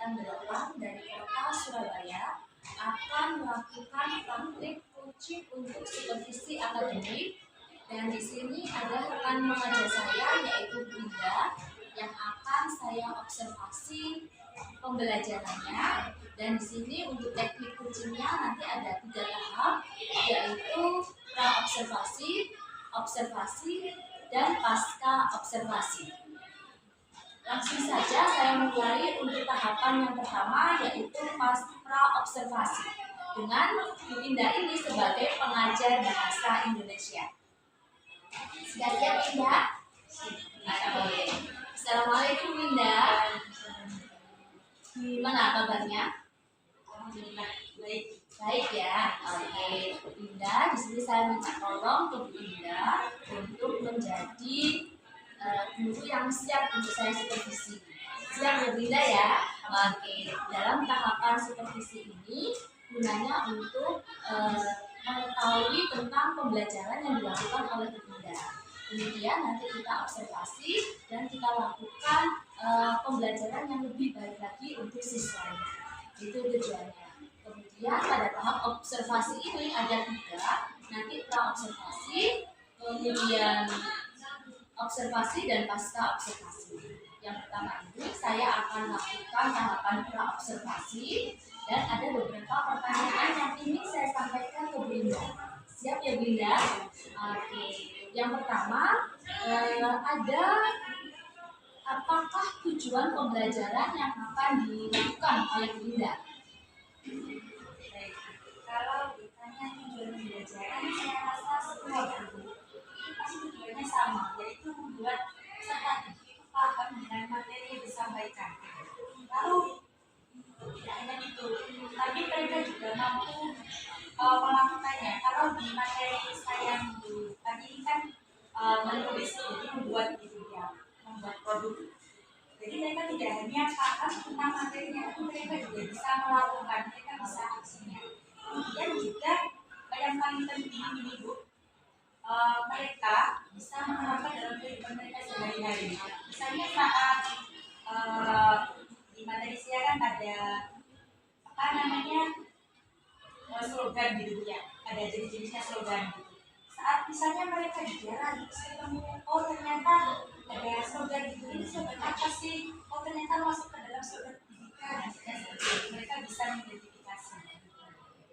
Angkatan 8 dari Kota Surabaya akan melakukan praktik coaching untuk supervisi akademik. Dan di sini ada rekan mengajar saya yaitu Bunda yang akan saya observasi pembelajarannya. Dan di sini untuk teknik coachingnya nanti ada 3 tahap, yaitu pra observasi, observasi, dan pasca observasi. Langsung saja saya mulai untuk tahapan yang pertama, yaitu pra observasi dengan Bu Indah ini sebagai pengajar bahasa Indonesia. Sudah siap Indah? Oke. Assalamualaikum Indah. Gimana kabarnya? Baik ya. Oke, Bu Indah, di sini saya minta tolong ke Bu Indah untuk menjadi guru yang siap untuk saya supervisi. Siap ya Bu Indah ya? Oke, dalam tahapan supervisi ini gunanya untuk mengetahui tentang pembelajaran yang dilakukan oleh Bu Indah. Kemudian nanti kita observasi dan kita lakukan pembelajaran yang lebih baik lagi untuk siswanya. Itu tujuannya. Kemudian pada tahap observasi ini ada 3, nanti pra observasi, kemudian observasi dan pasca observasi. Yang pertama ini saya akan lakukan tahapan pra observasi dan ada beberapa pertanyaan yang ingin saya sampaikan ke Bunda. Siap ya Bunda? Oke. Yang pertama ada apakah tujuan pembelajaran yang akan dilakukan oleh Bunda? Baik, kalau ditanya tujuan pembelajaran, saya rasa semua guru itu pasti tujuannya sama, yaitu membuat peserta didik paham dengan materi yang disampaikan. Lalu tidak hanya itu, tapi mereka juga mampu melakukannya. Kalau di materi saya dulu tadi kan menulis, jadi membuat gitu ya, membuat produk. Jadi mereka tidak hanya paham tentang materinya, tapi mereka juga bisa melakukan, mereka bisa aksinya. Kemudian juga yang paling penting ini Bu, mereka bisa menerapkan dalam kehidupan mereka sehari-hari. Misalnya saat di materi saya kan ada apa namanya slogan gitu ya, ada jenis-jenisnya slogan gitu. Saat misalnya mereka di jalan terus ketemu, oh ternyata ada slogan gitu, ini slogan apa sih? Oh ternyata masuk ke dalam slogan pendidikan. Mereka bisa mengidentifikasi.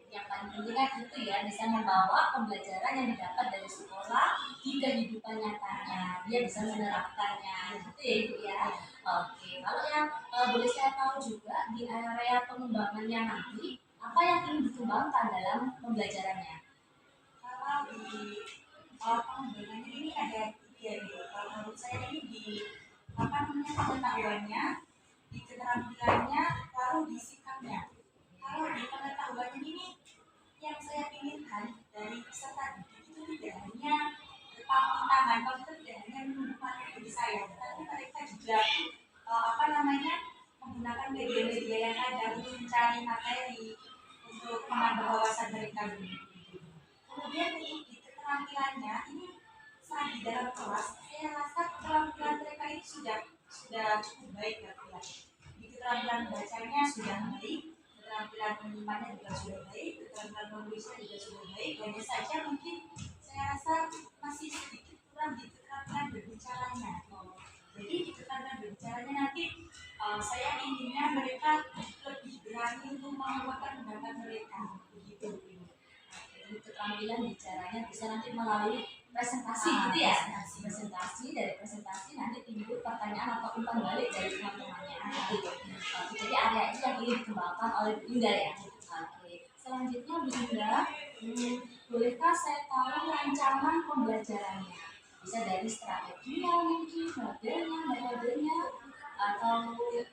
Yang paling penting kan itu ya, bisa membawa pembelajaran yang didapat dari sekolah di kehidupan nyatanya. Dia bisa menerapkannya, gitu ya Ibu ya. Oke, kalau yang boleh saya tahu juga di area pengembangannya nanti, apa yang ingin dikembangkan dalam pembelajarannya? Kalau di pengembangannya ini ada 3 nih. Kalau menurut saya ini di apa namanya pengetahuannya, di keterampilannya, lalu di sikapnya. Kalau di pengetahuannya ini yang saya inginkan dari peserta didik itu tidak hanya berpangku tangan, kalau itu tidak hanya menunggu materi di saya, tetapi mereka juga apa namanya menggunakan media-media yang ada untuk mencari materi, untuk menambah wawasan mereka. Kemudian untuk di keterampilannya ini saat di dalam kelas, saya rasa keterampilan mereka ini sudah cukup baik ya. Di keterampilan bacanya sudah baik, keterampilan menyimpannya juga sudah baik, keterampilan menulisnya juga sudah baik. Hanya saja mungkin saya rasa masih sedikit kurang di keterampilan berbicaranya. Jadi di keterampilan berbicaranya nanti saya inginnya mereka lebih berani untuk mengeluarkan pendapat mereka. Begitu. Jadi keterampilan bicaranya bisa nanti melalui presentasi gitu ya. Presentasi, dari presentasi nanti timbul pertanyaan atau umpan balik dari teman-temannya gitu. Jadi area itu yang ingin dikembangkan oleh Bu Indah ya. Oke. Selanjutnya Bu Indah, bolehkah saya tahu rancangan pembelajarannya? Bisa dari strateginya mungkin, metodenya, atau mungkin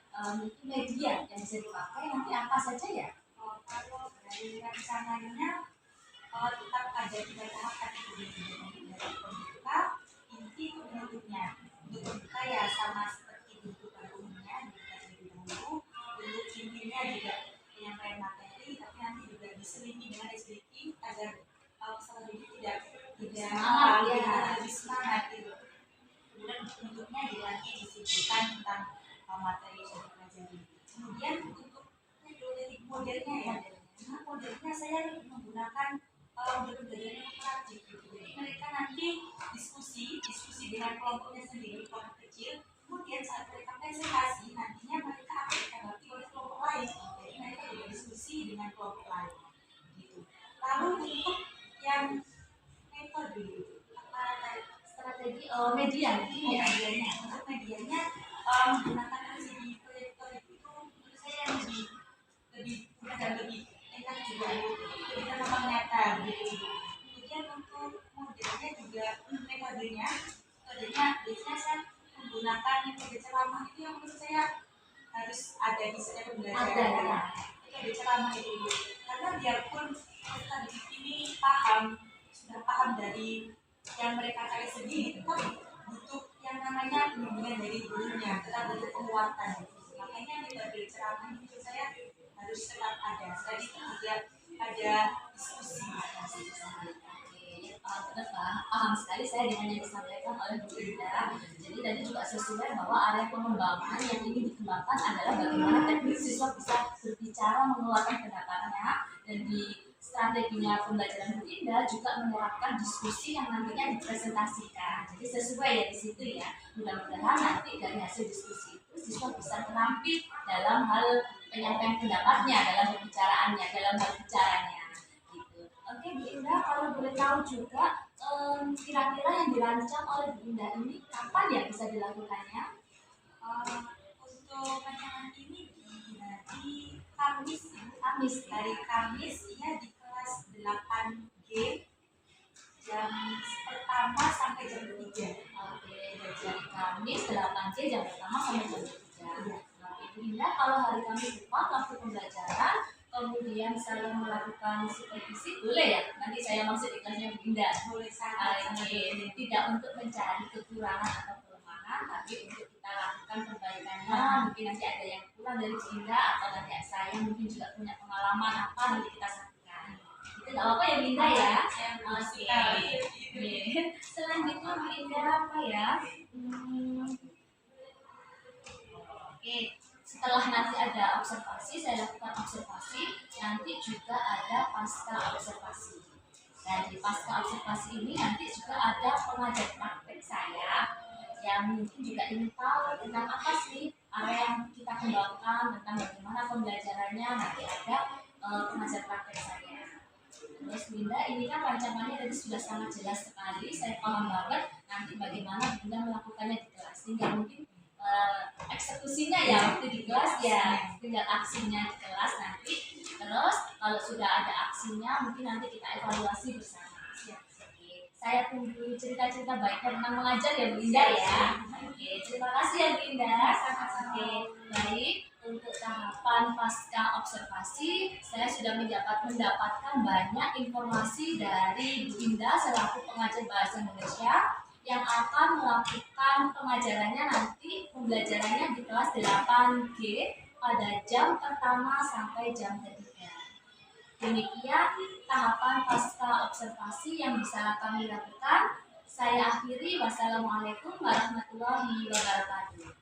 media yang bisa dipakai nanti apa saja ya? Kalau dari rancangannya tetap ada 3 tahap kategori dari pembuka, inti, penutupnya. Untuk pembuka ya sama seperti buku pada umumnya dikasih lebih dahulu. Untuk intinya juga penyampaian materi, tapi nanti juga diselingi dengan explicating agar peserta didik tidak lebih semangat gitu. Kemudian bentuknya nanti disebutkan tentang materi yang sudah dipelajari. Kemudian kemudian untuk modelnya ya, nah modelnya saya menggunakan model belajar yang praktik gitu. Jadi mereka nanti diskusi dengan kelompoknya sendiri, kelompok kecil. Kemudian saat mereka presentasi, nantinya mereka akan ditanggapi oleh kelompok lain. Jadi mereka juga diskusi dengan kelompok lain. Gitu. Lalu untuk yang metode, strategi media mungkin ya. medianya, untuk medianya menggunakan LCD proyektor itu menurut saya lebih mudah dan lebih enak juga, lebih tampak nyata gitu. Kemudian untuk modelnya juga metodenya biasanya saya menggunakan metode ceramah itu yang menurut saya harus ada di setiap pembelajaran. Metode ceramah itu karena biarpun peserta didik ini sudah paham dari yang mereka cari sendiri, tetapi butuh yang namanya bimbingan dari gurunya, tetap butuh penguatan. Makanya metode ceramah itu saya harus tetap ada. Selain itu juga ada diskusi. Paham sekali saya dengan yang disampaikan oleh Bu Indah. Jadi tadi juga sesuai bahwa area pengembangan yang ingin dikembangkan adalah bagaimana teknik siswa bisa berbicara, mengeluarkan pendapatnya, dan di strateginya pembelajaran Bu Indah juga menerapkan diskusi yang nantinya dipresentasikan. Jadi sesuai ya di situ ya. Mudah-mudahan nanti dari hasil diskusi itu siswa bisa terampil dalam hal penyampaian pendapatnya, dalam pembicaraannya, dalam hal bicaranya. Oke Bu Indah, kalau boleh tahu juga kira-kira yang dirancang oleh Bu Indah ini kapan ya bisa dilakukannya? Untuk rancangan ini di Kamis hari Kamis ya, di kelas 8G jam pertama sampai jam 3. Oke, dari Kamis 8G jam pertama sampai jam 3. Bu Indah, kalau hari Kamis depan waktu pembelajaran kemudian saya melakukan supervisi, boleh ya? Nanti saya masuk di kelasnya Bu Indah. Boleh sangat. Tidak untuk mencari kekurangan atau kelemahan, tapi untuk kita lakukan perbaikannya. Mungkin nanti ada yang kurang dari Bu Indah, atau nanti saya mungkin juga punya pengalaman apa, nanti kita satukan. Itu nggak apa-apa ya Bu Indah ya? Oke. Selanjutnya Bu Indah apa ya? Oke. Setelah nanti ada observasi, saya lakukan observasi, nanti juga ada pasca observasi. Dan di pasca observasi ini nanti juga ada pengajar praktek saya yang mungkin juga ingin tahu tentang apa sih area yang kita kembangkan, tentang bagaimana pembelajarannya, nanti ada pengajar praktek saya. Terus Bunda, ini kan rancangannya tadi sudah sangat jelas sekali, saya paham banget nanti bagaimana Bunda melakukannya di kelas, sehingga mungkin eksekusinya ya waktu di kelas ya, tinggal aksinya di kelas nanti. Terus kalau sudah ada aksinya mungkin nanti kita evaluasi bersama. Oke, saya tunggu cerita-cerita baik tentang mengajar ya Bu Indah ya. Oke, terima kasih ya Bu Indah. Oke, baik, untuk tahapan pasca observasi saya sudah mendapatkan banyak informasi dari Bu Indah selaku pengajar bahasa Indonesia yang akan melakukan pengajarannya nanti, pembelajarannya di kelas 8G pada jam pertama sampai jam ketiga. Demikian tahapan pasca observasi yang bisa kami lakukan. Saya akhiri. Wassalamualaikum warahmatullahi wabarakatuh.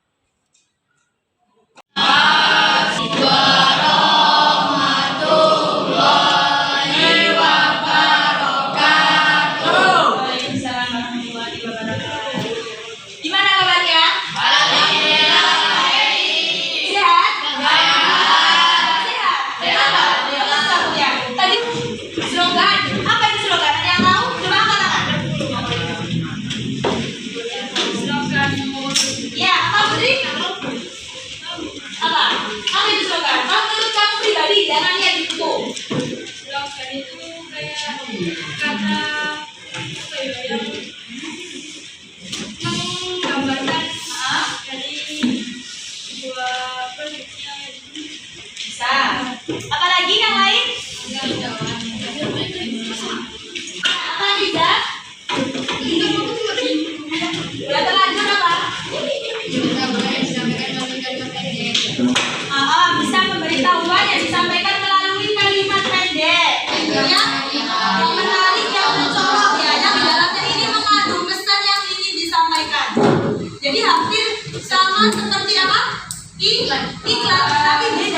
Apalagi yang lain? Apa bisa? Udah terlanjur apa? Bisa pemberitahuan yang disampaikan melalui kalimat pendek. Ya, yang menarik, yang mencolok ya, yang di dalamnya ini mengandung pesan yang ingin disampaikan. Jadi hampir sama seperti apa? Iklan, tapi beda.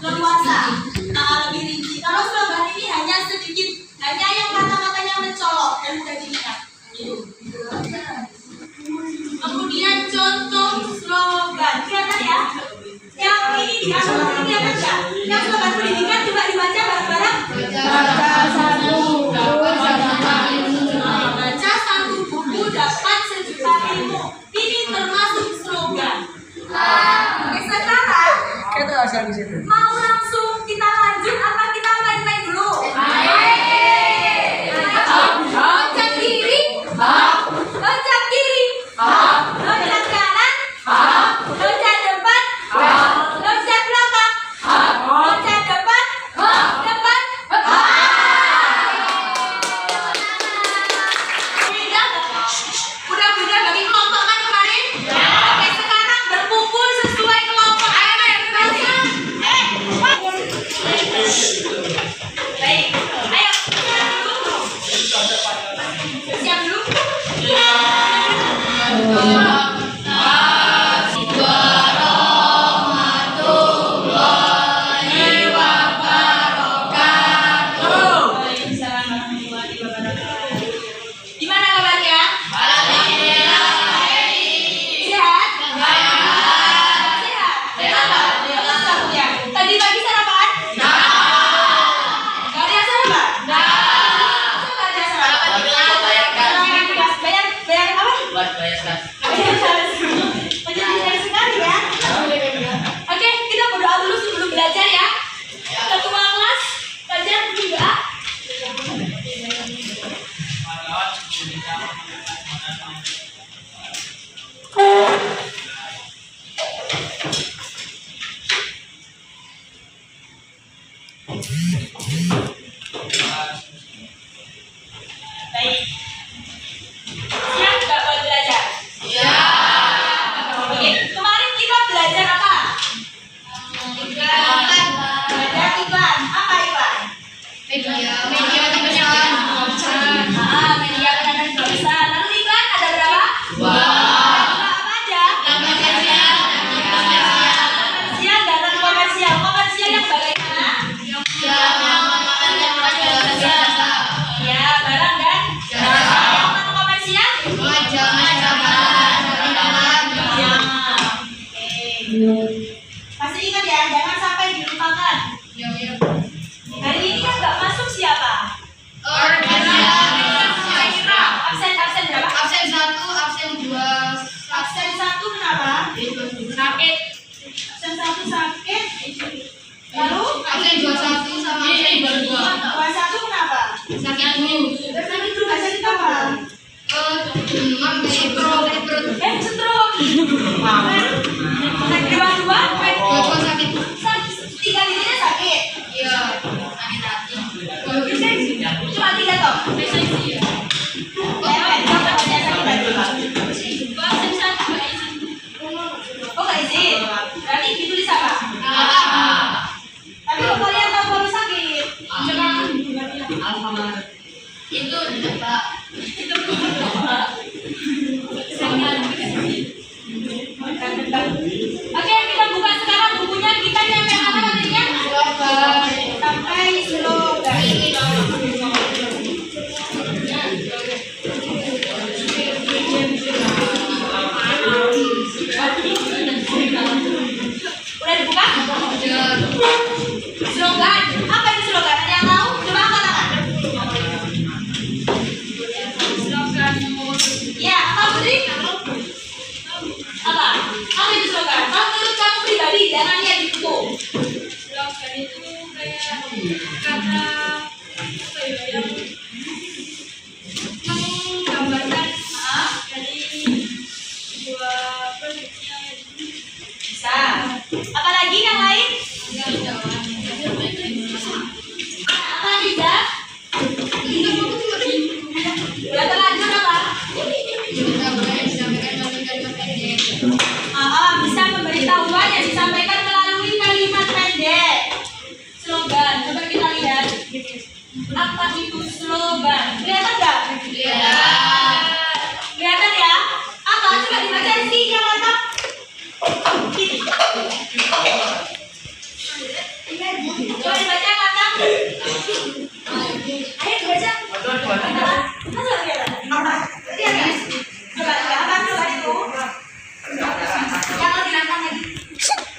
leluasa. Lebih rinci. Kalau slogan ini hanya sedikit, hanya yang kata-katanya mencolok dan mudah diingat. Kemudian contoh slogan, kelihatan ya? Yang ini di atas ini kelihatan nggak? Yang slogan pendidikan coba dibaca bareng-bareng. Baca satu buku dapat sejuta ilmu. Ini termasuk slogan. Oke, sekarang mau langsung kita lanjut apa kita main-main dulu? Loncat kiri, loncat kiri, loncat kanan, loncat depan, loncat belakang, loncat depan, depan. Beda nggak? Udah beda dari kelompok kan kemarin? Oke, sekarang berkumpul sesuai kelompok. Ayo, baik, ayo. Siap dulu. Gimana kabarnya? Sehat? Sehat? Kenapa? Ya. Tadi pagi sarapan? Gak ada sarapan? Gak ada sarapan. Bayar apa? Penjelasan sekali ya. Oke, kita berdoa dulu sebelum belajar ya. Ketua kelas, Fajar juga. Baik. Siap nggak buat belajar? Oke, kemarin kita belajar apa? Belajar iklan. Apa iklan? Media penanganan perusahaan. Lalu iklan ada berapa? Apa aja? Komersial dan non komersial. Komersial yang bagaimana? Ya, barang dan yang non komersial? Masih ingat ya, jangan sampai dilupakan. Hari ini yang nggak masuk siapa? Absen berapa? Absen 1, absen 2. Absen 1 kenapa? Sakit. Absen 1 sakit. Lalu Absen 21 sama absen 22. 21 kenapa? Sakit flu. Sakit flu, sakit apa? Stroke. Sakit dua-dua? Dua sakit. Tiga digitnya sakit. Iya. Sakit hati. Cuma 3 toh? Siapa yang sakit hati? Oh, nggak izin. Berarti ditulis apa? Tapi kok kalian tahu kalau sakit? Itu Pak. Oke, kita buka sekarang bukunya. Kita nyampe apa nantinya? Sampai slogan. Udah dibuka? Slogan. Apa itu slogan? Ada yang tahu? Coba angkat tangan. Ya, apa Putri? Apa? Apa itu slogan? Kalau menurut kamu pribadi, jangan lihat di buku. Slogan itu kayak kata apa ya, yang menggambarkan dari dua produknya. Bisa. Apalagi yang lain? Apa Riza? Udah terlanjur apa? Bisa pemberitahuan yang disampaikan melalui kalimat pendek. Slogan. Coba kita lihat. Apa itu slogan? Kelihatan nggak? Kelihatan ya? Apa? Coba dibaca sih yang mantap. Ini. Coba dibaca kata. Ayo dibaca. Masa lagi ada? Apa? Tadi ada. Coba apa itu? Yang lebih lantang lagi.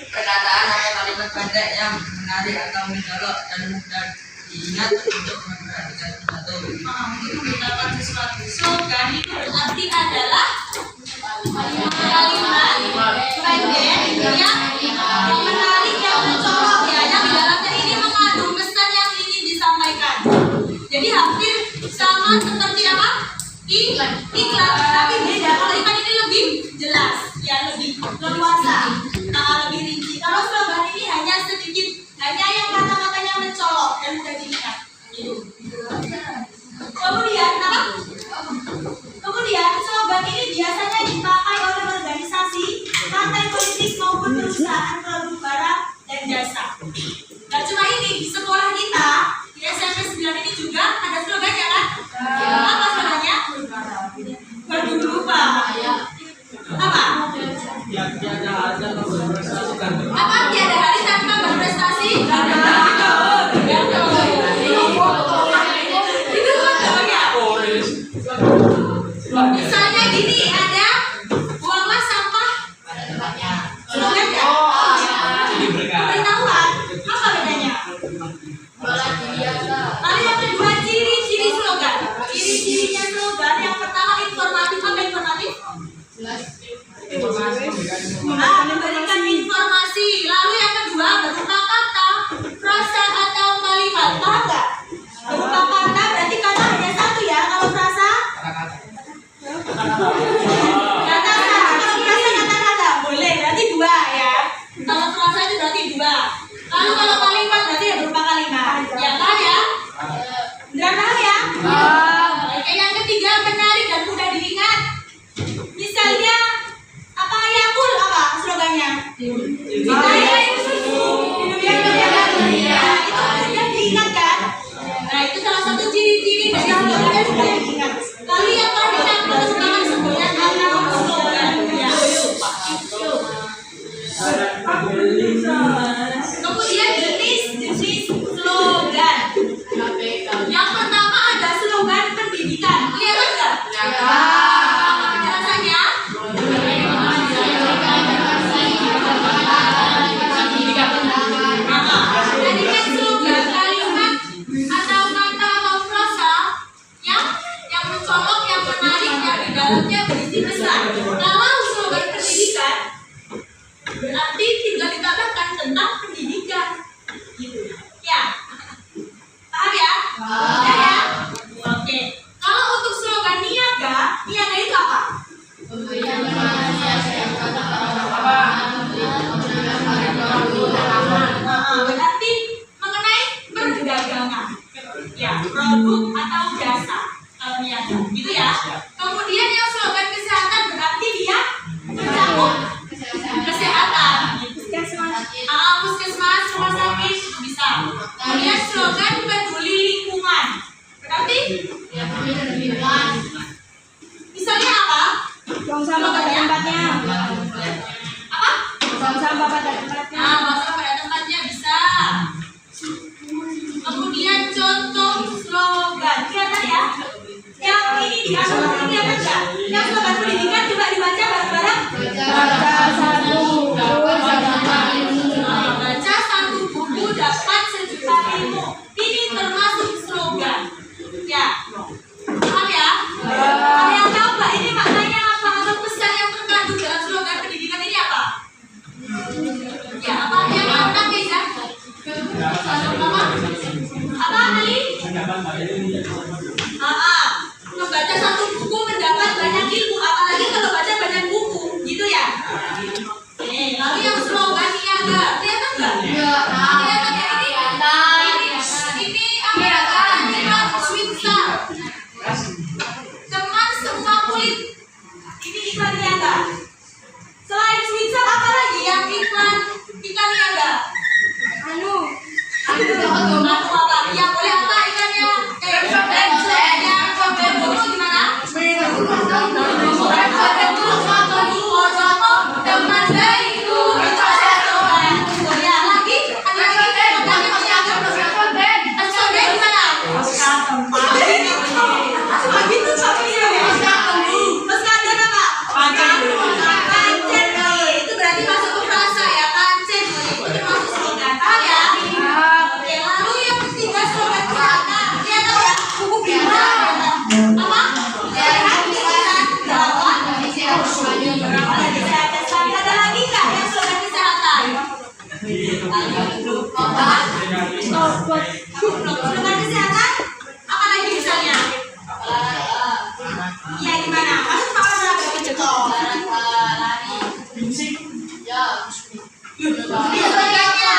Perkataan atau kalimat pendek yang menarik atau mencolok dan mudah diingat untuk memperhatikan sesuatu. Itu mendapat sesuatu. Slogan itu berarti adalah kalimat pendek yang menarik, yang mencolok ya, yang di dalamnya ini mengandung pesan yang ingin disampaikan. Jadi hampir sama seperti apa? Iklan, tapi beda. Kalau iklan ini lebih jelas, ya lebih leluasa, lebih rinci. Kalau slogan ini hanya sedikit, hanya yang kata-katanya mencolok dan mudah diingat. Kemudian apa? Kemudian slogan ini biasanya dipakai oleh organisasi, partai politik maupun perusahaan produk barang dan jasa. Nah cuma ini di sekolah kita di SMP 9 ini juga ada slogannya kan? Apa slogannya? Waduh lupa. Apa? Apa tiada hari tanpa berprestasi? Itu slogannya. Misalnya gini, ada buanglah sampah. Slogan ya? Pemberitahuan. Apa bedanya? Lalu yang kedua, ciri-ciri slogan. Ciri-cirinya slogan yang pertama informatif. Apa informatif? Memberikan informasi. Lalu yang kedua berupa kata, frasa atau kalimat. Paham nggak? Berupa kata berarti kata hanya satu ya. Kalau frasa kata-kata boleh berarti dua ya. Kalau frasa itu berarti dua. Lalu kalau kalimat berarti ya berupa kalimat. Ya paham ya? Beneran paham ya? Oke, yang ketiga menarik dan mudah diingat. Misalnya apa Yakul apa slogannya? Itu diingat kan? Nah itu salah satu ciri-ciri dari slogan yang sudah diingat. Lalu yang terakhir kita sekarang sebutnya atau slogan ya. Kemudian jenis slogan. Yang pertama ada slogan pendidikan. Kelihatan nggak? Penjelasannya? Tadi kan slogan kalimat atau kata atau frasa yang mencolok, yang menarik, yang di dalamnya berisi pesan. Kalau slogan pendidikan berarti tinggal dikatakan tentang pendidikan, gitu ya. Paham ya? Ya. Oke. Kalau untuk slogan niaga itu apa? Berarti mengenai perdagangan, ya produk atau jasa kalau niaga, gitu ya. Kemudian yang slogan kesehatan berarti dia mencakup kesehatan, puskesmas, rumah sakit bisa. Kemudian slogan peduli lingkungan, berarti misalnya apa? Buang sampah pada tempatnya. Apa? Buang sampah pada tempatnya. Buang sampah pada tempatnya bisa. Kemudian contoh slogan, kelihatan ya? Yang ini di atas ini kelihatan nggak? Yang slogan pendidikan coba dibaca bareng-bareng. Baca satu buku dapat sejuta ilmu. Ini termasuk slogan. Ya, paham ya? Ada yang tahu nggak ini maknanya apa atau pesan yang terkandung dalam slogan pendidikan ini apa? Ya, apa yang lantang guys ya? Apa Ali? Membaca satu buku mendapat banyak ilmu, apalagi kalau baca banyak buku, gitu ya?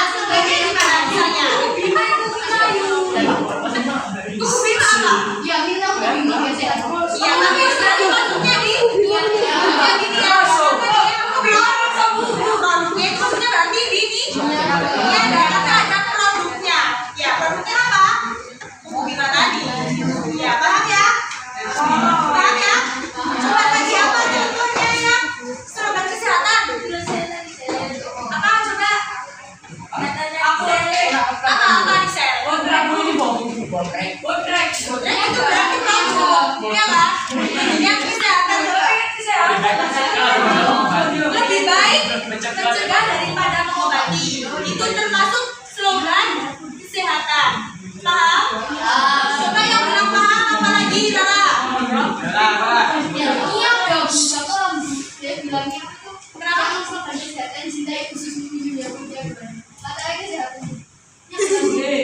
Slogannya di mana misalnya? Kuku Bima apa? Ya, minum biasanya. Iya, tapi berarti maksudnya di produknya gini ya. Produknya itu maksudnya berarti di ini. Ya, ada produknya. Ya, produknya apa? Kuku Bima tadi. Ya, paham ya? Paham ya? Coba lagi apa contohnya yang slogan kesehatan? Apa coba? Apa di sel? Bodrek itu berarti produk, ya kan? Yang kesehatan, lebih baik mencegah daripada mengobati. Itu termasuk slogan kesehatan. Paham? Coba yang bilang paham apa lagi, Rara? Iya dong. Dia bilangnya kenapa slogan kesehatan cintai khusus dunia punya katanya kesehatan.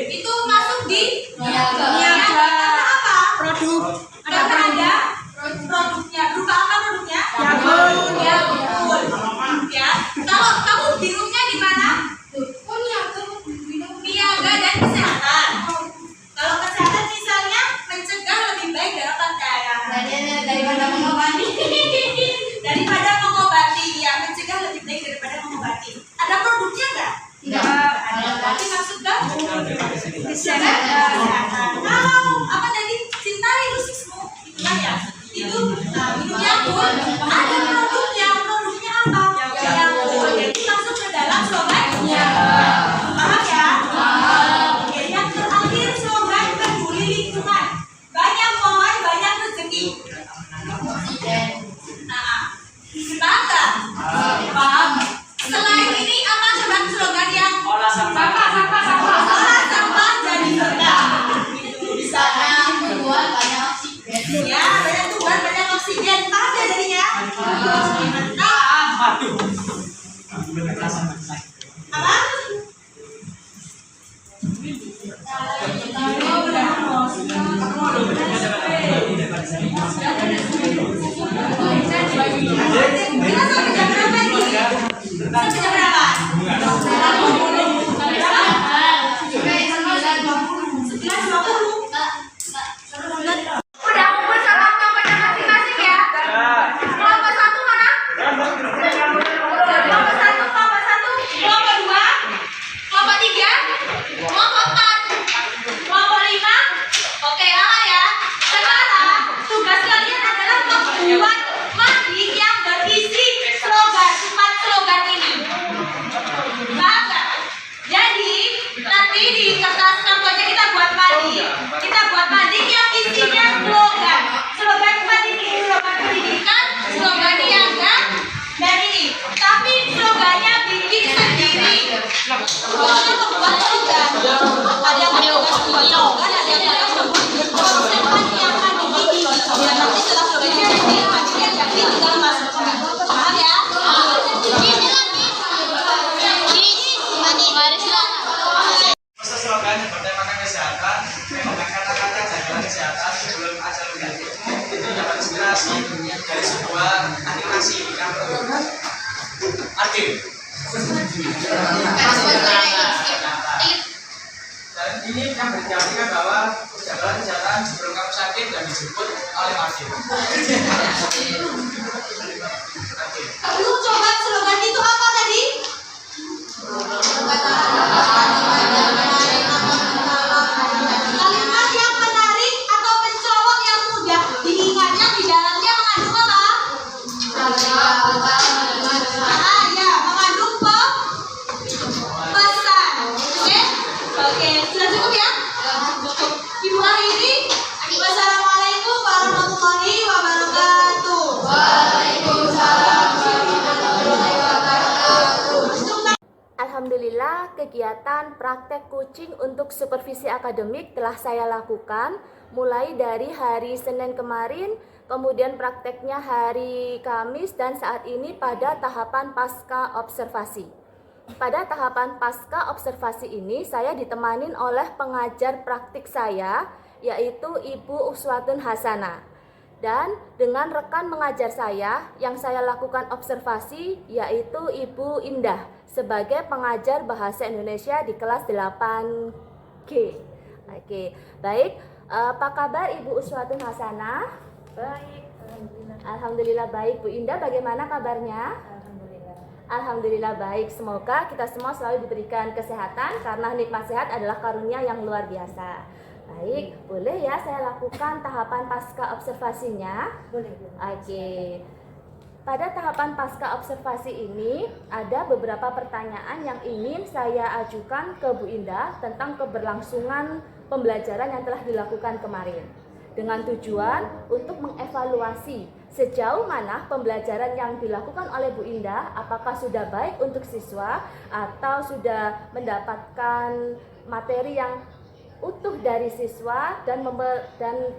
Itu masuk di Niaga. karena apa? Karena ada produknya. Berupa apa produknya? Jabun. Ya. Kalau kamu binumnya di mana? Oh niaga minum. Niaga dan kesehatan. Kalau kesehatan misalnya mencegah lebih baik Daripada mengobati. daripada mengobati. Ya, mencegah lebih baik daripada mengobati. Ada produknya enggak? Tidak. Berarti masuk ke kesehatan. Kalau apa tadi? Cintai ususmu. Itulah ya. Itu minumnya pun ada produknya. Produknya apa? Jadi masuk ke dalam slogannya. Paham ya? Oke, yang terakhir slogan peduli lingkungan. Banyak pohon, banyak rezeki. Paham nggak? Paham. Selain ini apa slogan yang olah sampah jadi berkah. Misalnya membuat banyak oksigen. Ya, banyak tumbuhan, banyak oksigen. Paham ya jadinya? Apa? Kita sampai jam berapa ini? Sampai jam berapa? 11.20. Udah kumpul sama kelompoknya masing-masing ya? Kelompok 1 mana? Kelompok 1, kelompok 2, kelompok 3, kelompok 4, kelompok 5. Oke, aman ya? Sekarang tugas kalian adalah membuat mading yang berisi slogan, 4 slogan ini. Paham nggak? Jadi nanti di kertas kampanye kita buat mading. Kita buat mading yang isinya slogan. Slogan 4 ini, slogan pendidikan, slogan niaga, dan ini. Tapi slogannya bikin sendiri. Pokoknya membuat slogan. Ada yang membuat slogan, ada yang membuat slogan yang mading ini. Dan nanti setelah slogannya ini, madingnya jadi tinggal masukkan. Paham ya? Masa slogan bertemakan kesehatan, dengan kata-kata jaga kesehatan sebelum ajal menjadi itu dapat inspirasi dari sebuah animasi yang adil. Dan ini yang berarti bahwa jagalah kesehatan sebelum kamu sakit dan dijemput oleh adil. Lu coba slogan itu apa tadi? Kalimat yang menarik atau mencolok yang mudah diingatnya di dalamnya mengandung apa? Ya, mengandung pesan. Oke, sudah cukup ya? Ibu ini. Wassalamualaikum warahmatullahi wabarakatuh. Alhamdulillah, kegiatan praktek coaching untuk supervisi akademik telah saya lakukan mulai dari hari Senin kemarin, kemudian prakteknya hari Kamis, dan saat ini pada tahapan pasca observasi. Pada tahapan pasca observasi ini saya ditemanin oleh pengajar praktik saya, yaitu Ibu Uswatun Hasanah. Dan dengan rekan mengajar saya yang saya lakukan observasi, yaitu Ibu Indah. sebagai pengajar bahasa Indonesia di kelas 8G. Oke, baik. Apa kabar Ibu Uswatun Hasanah? Baik, alhamdulillah. Alhamdulillah baik. Bu Indah bagaimana kabarnya? Alhamdulillah. Alhamdulillah baik. Semoga kita semua selalu diberikan kesehatan karena nikmat sehat adalah karunia yang luar biasa. Baik, boleh ya saya lakukan tahapan pasca observasinya? Boleh. Oke. Pada tahapan pasca observasi ini ada beberapa pertanyaan yang ingin saya ajukan ke Bu Indah tentang keberlangsungan pembelajaran yang telah dilakukan kemarin, dengan tujuan untuk mengevaluasi sejauh mana pembelajaran yang dilakukan oleh Bu Indah, apakah sudah baik untuk siswa atau sudah mendapatkan materi yang utuh dari siswa dan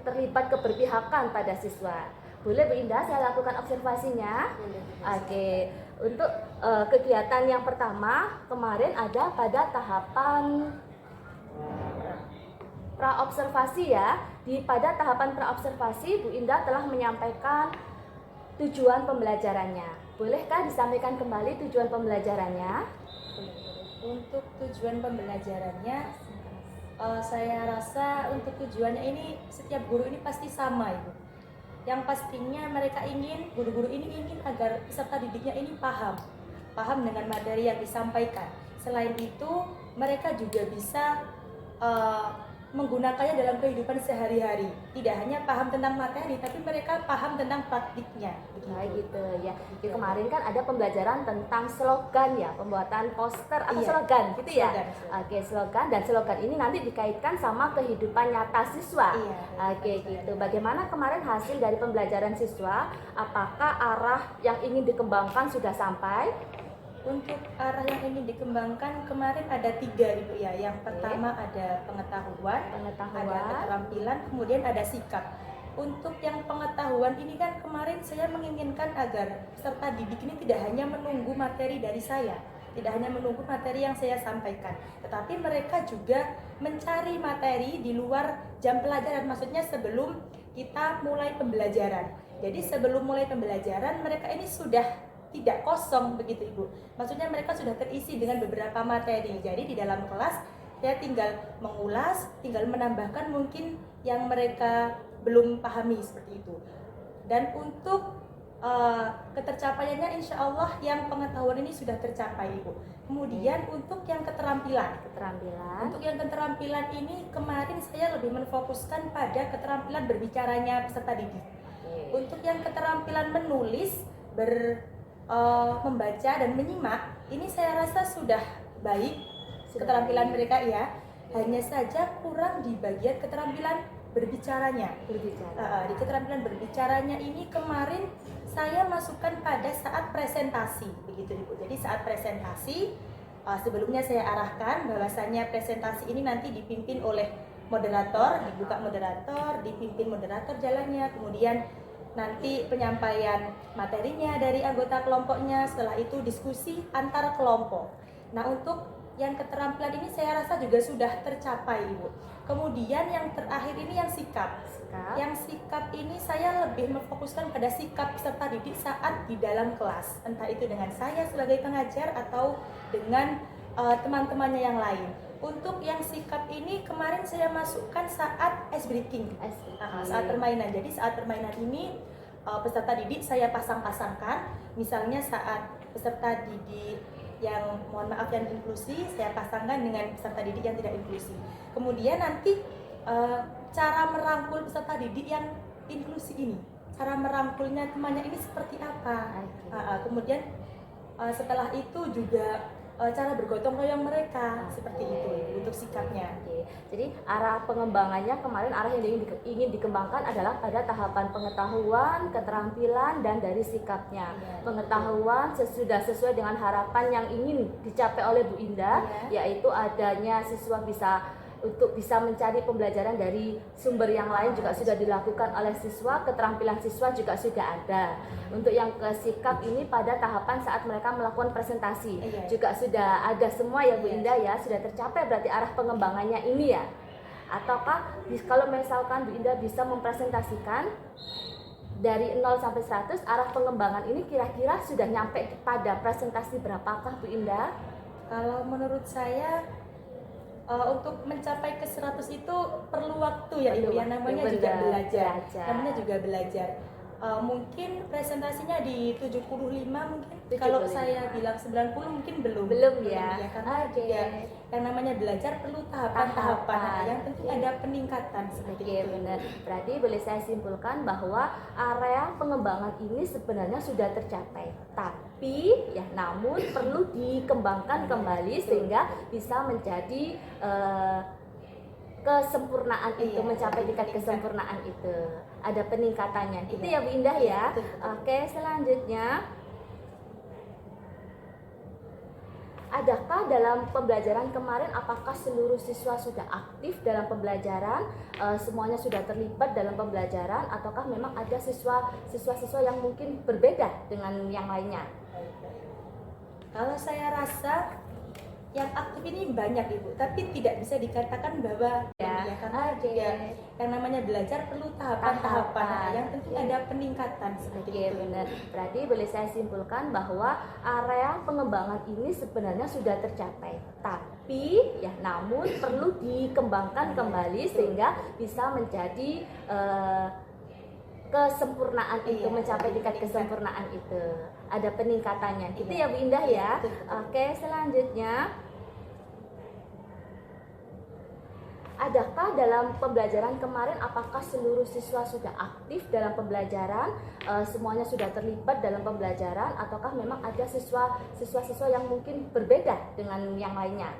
terlibat keberpihakan pada siswa. Boleh Bu Indah saya lakukan observasinya? Oke, untuk kegiatan yang pertama kemarin ada pada tahapan praobservasi ya. Pada tahapan praobservasi Bu Indah telah menyampaikan tujuan pembelajarannya. Bolehkah disampaikan kembali tujuan pembelajarannya? Untuk tujuan pembelajarannya, saya rasa untuk tujuannya ini setiap guru ini pasti sama, Ibu. Yang pastinya guru-guru ini ingin agar peserta didiknya ini paham dengan materi yang disampaikan. Selain itu, mereka juga bisa menggunakannya dalam kehidupan sehari-hari. Tidak hanya paham tentang materi, tapi mereka paham tentang praktiknya. Nah gitu ya. Jadi kemarin kan ada pembelajaran tentang slogan ya, pembuatan poster atau Iya, slogan gitu ya. slogan. Oke, slogan, dan slogan ini nanti dikaitkan sama kehidupan nyata siswa. Iya, Oke gitu. Bagaimana kemarin hasil dari pembelajaran siswa? Apakah arah yang ingin dikembangkan sudah sampai? Untuk arah yang ingin dikembangkan kemarin ada 3, Ibu ya. Yang pertama ada pengetahuan, ada keterampilan, kemudian ada sikap. Untuk yang pengetahuan ini kan kemarin saya menginginkan agar peserta didik ini tidak hanya menunggu materi dari saya, tidak hanya menunggu materi yang saya sampaikan, tetapi mereka juga mencari materi di luar jam pelajaran, maksudnya sebelum kita mulai pembelajaran. Jadi sebelum mulai pembelajaran mereka ini sudah tidak kosong begitu Ibu. Maksudnya mereka sudah terisi dengan beberapa materi. Jadi di dalam kelas saya tinggal mengulas, tinggal menambahkan mungkin yang mereka belum pahami seperti itu. Dan untuk ketercapaiannya insya Allah yang pengetahuan ini sudah tercapai Ibu. Kemudian untuk yang keterampilan. Untuk yang keterampilan ini kemarin saya lebih menfokuskan pada keterampilan berbicaranya peserta didik. Untuk yang keterampilan menulis, membaca dan menyimak, ini saya rasa sudah baik keterampilan mereka ya. Hanya saja kurang di bagian keterampilan berbicaranya. Di keterampilan berbicaranya ini kemarin saya masukkan pada saat presentasi begitu Ibu. Jadi saat presentasi sebelumnya saya arahkan bahwasanya presentasi ini nanti dipimpin oleh moderator, dibuka moderator, dipimpin moderator jalannya, kemudian nanti penyampaian materinya dari anggota kelompoknya, setelah itu diskusi antar kelompok. Nah untuk yang keterampilan ini saya rasa juga sudah tercapai Ibu. Kemudian yang terakhir ini yang sikap. Yang sikap ini saya lebih memfokuskan pada sikap peserta didik saat di dalam kelas, entah itu dengan saya sebagai pengajar atau dengan teman-temannya yang lain. Untuk yang sikap ini kemarin saya masukkan saat ice breaking, saat permainan. Jadi saat permainan ini peserta didik saya pasang-pasangkan. Misalnya saat peserta didik yang mohon maaf yang inklusi saya pasangkan dengan peserta didik yang tidak inklusi. Kemudian nanti cara merangkul peserta didik yang inklusi ini, cara merangkulnya temannya ini seperti apa. Kemudian setelah itu juga cara bergotong royong mereka seperti itu untuk sikapnya. Jadi arah pengembangannya kemarin, arah yang ingin dikembangkan adalah pada tahapan pengetahuan, keterampilan, dan dari sikapnya. Pengetahuan sudah sesuai dengan harapan yang ingin dicapai oleh Bu Indah, yaitu adanya siswa bisa mencari pembelajaran dari sumber yang lain juga sudah dilakukan oleh siswa, keterampilan siswa juga sudah ada. Untuk yang ke sikap ini pada tahapan saat mereka melakukan presentasi juga sudah ada semua ya Bu Indah ya, sudah tercapai berarti arah pengembangannya ini ya. Ataukah kalau misalkan Bu Indah bisa mempresentasikan dari 0 sampai 100 arah pengembangan ini kira-kira sudah nyampe pada presentasi berapakah Bu Indah? Kalau menurut saya untuk mencapai ke 100 itu perlu waktu ya Ibu, yang namanya Benar, juga belajar. belajar. Namanya juga belajar. Mungkin presentasinya di 75 mungkin. 75. Kalau saya bilang 90 mungkin belum. Belum ya. Karena Oke. juga yang namanya belajar perlu tahapan-tahapan. Tahapan. Nah, yang penting ada peningkatan seperti Oke, itu. benar. Berarti boleh saya simpulkan bahwa area pengembangan ini sebenarnya sudah tercapai. Tapi ya namun perlu dikembangkan kembali sehingga bisa menjadi kesempurnaan itu, Iya, mencapai tingkat peningkatan. kesempurnaan itu. Ada peningkatannya. Itu Iya. ya Bu Indah ya. Betul, betul. Oke, selanjutnya adakah dalam pembelajaran kemarin apakah seluruh siswa sudah aktif dalam pembelajaran, semuanya sudah terlibat dalam pembelajaran, ataukah memang ada siswa-siswa yang mungkin berbeda dengan yang lainnya? Kalau saya rasa yang aktif ini banyak Ibu, tapi tidak bisa dikatakan bahwa Ya, karena oke. juga yang namanya belajar perlu tahapan-tahapan. Tahapan. Nah, yang penting ada peningkatan seperti Oke, itu. benar. Berarti boleh saya simpulkan bahwa area pengembangan ini sebenarnya sudah tercapai. Tapi ya namun perlu dikembangkan kembali sehingga bisa menjadi kesempurnaan itu, Iya, mencapai tingkat peningkatan. kesempurnaan itu. Ada peningkatannya. Itu Iya. ya Bu Indah ya. Betul, betul. Oke, selanjutnya adakah dalam pembelajaran kemarin apakah seluruh siswa sudah aktif dalam pembelajaran, semuanya sudah terlibat dalam pembelajaran, ataukah memang ada siswa-siswa yang mungkin berbeda dengan yang lainnya?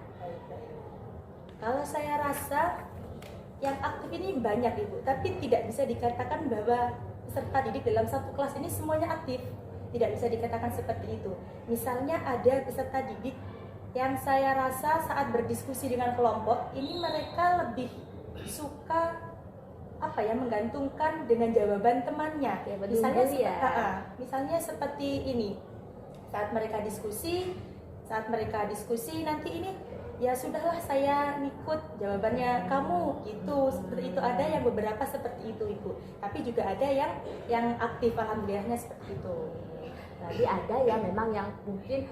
Kalau saya rasa yang aktif ini banyak Ibu, tapi tidak bisa dikatakan bahwa peserta didik dalam satu kelas ini semuanya aktif. Tidak bisa dikatakan seperti itu. Misalnya ada peserta didik yang saya rasa saat berdiskusi dengan kelompok ini mereka lebih suka menggantungkan dengan jawaban temannya. Ya, Misalnya berdiri ya. misalnya seperti ini. Saat mereka diskusi nanti ini ya sudahlah saya ngikut jawabannya kamu gitu, seperti itu. Ada yang beberapa seperti itu Ibu, tapi juga ada yang aktif, alhamdulillahnya seperti itu. Tadi ada ya memang yang mungkin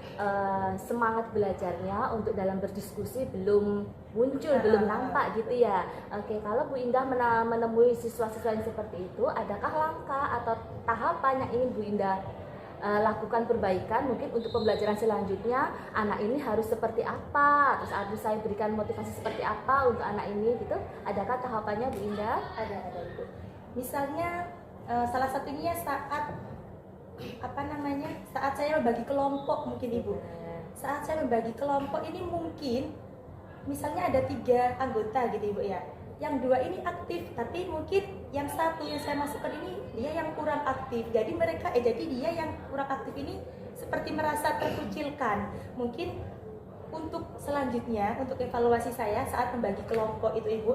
semangat belajarnya untuk dalam berdiskusi belum muncul, belum nampak gitu ya. Oke, kalau Bu Indah menemui siswa-siswa yang seperti itu, adakah langkah atau tahapan yang ingin Bu Indah lakukan perbaikan mungkin untuk pembelajaran selanjutnya? Anak ini harus seperti apa, terus harus saya berikan motivasi seperti apa untuk anak ini gitu? Adakah tahapannya Bu Indah? Ada Ibu. Misalnya salah satunya saat saya membagi kelompok mungkin Ibu. Saat saya membagi kelompok ini mungkin misalnya ada 3 anggota gitu Ibu ya. Yang 2 ini aktif, tapi mungkin yang satu yang saya masukkan ini dia yang kurang aktif. Jadi dia yang kurang aktif ini seperti merasa terkucilkan. Mungkin untuk selanjutnya, untuk evaluasi saya saat membagi kelompok itu Ibu,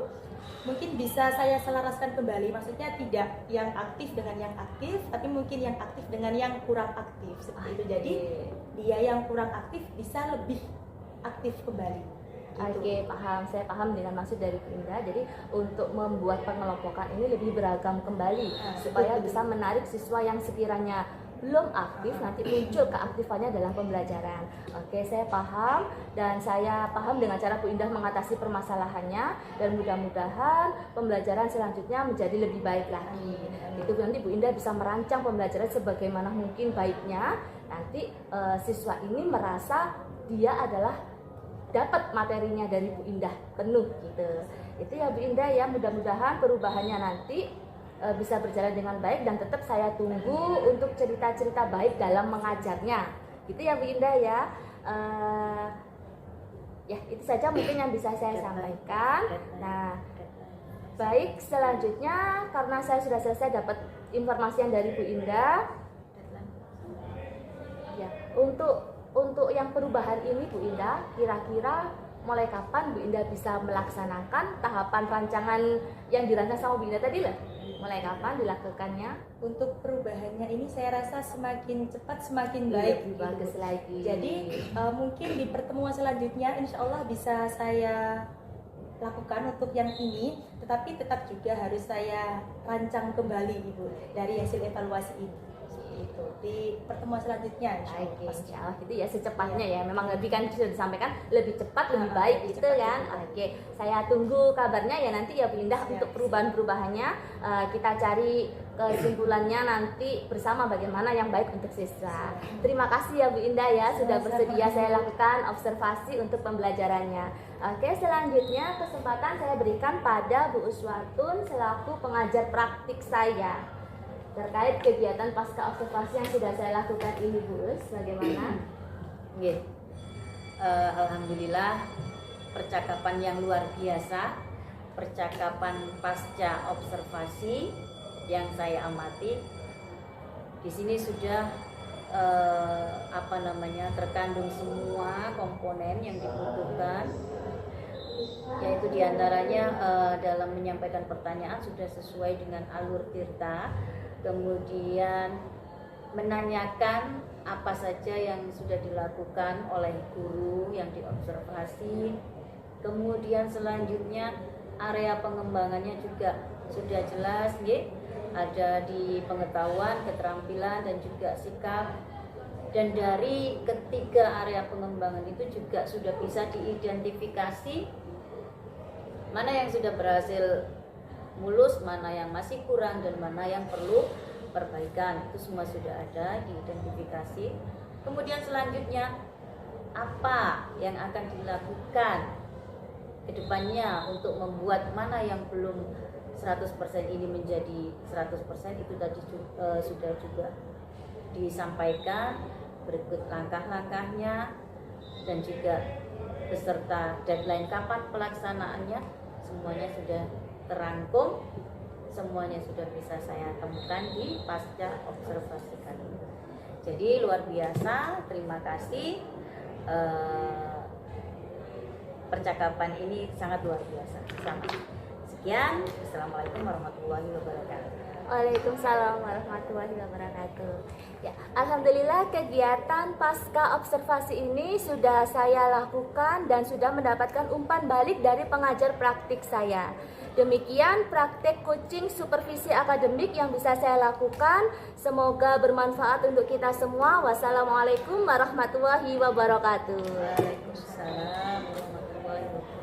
mungkin bisa saya selaraskan kembali. Maksudnya tidak yang aktif dengan yang aktif, tapi mungkin yang aktif dengan yang kurang aktif seperti itu. Jadi dia yang kurang aktif bisa lebih aktif kembali. Oke, paham. Saya paham dengan maksud dari Bu Indah. Jadi untuk membuat pengelompokan ini lebih beragam kembali supaya bisa menarik siswa yang sekiranya belum aktif nanti muncul keaktifannya dalam pembelajaran. Oke, saya paham dan saya paham dengan cara Bu Indah mengatasi permasalahannya dan mudah-mudahan pembelajaran selanjutnya menjadi lebih baik lagi. Itu nanti Bu Indah bisa merancang pembelajaran sebagaimana mungkin baiknya. Nanti siswa ini merasa dia adalah dapat materinya dari Bu Indah penuh gitu. Itu ya Bu Indah ya, mudah-mudahan perubahannya nanti bisa berjalan dengan baik dan tetap saya tunggu untuk cerita-cerita baik dalam mengajarnya. Gitu ya Bu Indah ya. Ya itu saja mungkin yang bisa saya sampaikan. Nah, baik selanjutnya karena saya sudah selesai dapat informasi yang dari Bu Indah. Ya, untuk yang perubahan ini Bu Indah, kira-kira mulai kapan Bu Indah bisa melaksanakan tahapan rancangan yang dirancang sama Bu Indah tadi lah? Mulai kapan dilakukannya? Untuk perubahannya ini saya rasa semakin cepat semakin baik, Lebih bagus lagi. Jadi mungkin di pertemuan selanjutnya insya Allah bisa saya lakukan untuk yang ini, tetapi tetap juga harus saya rancang kembali Ibu dari hasil evaluasi ini. Seperti itu di pertemuan selanjutnya. Oke, insya Allah gitu ya secepatnya ya. Memang lebih kan sudah disampaikan lebih cepat lebih baik lebih gitu cepat, kan. lebih baik. Oke, saya tunggu kabarnya ya nanti ya Bu Indah Siap, untuk perubahan-perubahannya. Kita cari kesimpulannya nanti bersama bagaimana yang baik untuk siswa. Terima kasih ya Bu Indah ya sudah bersedia saya lakukan observasi untuk pembelajarannya. Oke, selanjutnya kesempatan saya berikan pada Bu Uswatun selaku pengajar praktik saya terkait kegiatan pasca observasi yang sudah saya lakukan ini Bu Us, bagaimana? Nggih. Alhamdulillah percakapan yang luar biasa, percakapan pasca observasi yang saya amati di sini sudah terkandung semua komponen yang dibutuhkan, yaitu diantaranya dalam menyampaikan pertanyaan sudah sesuai dengan alur Tirta, kemudian menanyakan apa saja yang sudah dilakukan oleh guru yang diobservasi, kemudian selanjutnya area pengembangannya juga sudah jelas, ada di pengetahuan, keterampilan, dan juga sikap. Dan dari ketiga area pengembangan itu juga sudah bisa diidentifikasi mana yang sudah berhasil mulus, mana yang masih kurang, dan mana yang perlu perbaikan. Itu semua sudah ada diidentifikasi. Kemudian selanjutnya apa yang akan dilakukan ke depannya untuk membuat mana yang belum 100% ini menjadi 100%, itu tadi sudah juga disampaikan, berikut langkah-langkahnya dan juga beserta deadline kapan pelaksanaannya, semuanya sudah terangkum, semuanya sudah bisa saya temukan di pasca observasi kali ini. Jadi luar biasa, terima kasih. Percakapan ini sangat luar biasa. Sekian, assalamualaikum warahmatullahi wabarakatuh. Waalaikumsalam warahmatullahi wabarakatuh. Ya, alhamdulillah kegiatan pasca observasi ini sudah saya lakukan dan sudah mendapatkan umpan balik dari pengajar praktik saya. Demikian praktek coaching supervisi akademik yang bisa saya lakukan. Semoga bermanfaat untuk kita semua. Wassalamualaikum warahmatullahi wabarakatuh. Waalaikumsalam warahmatullahi wabarakatuh.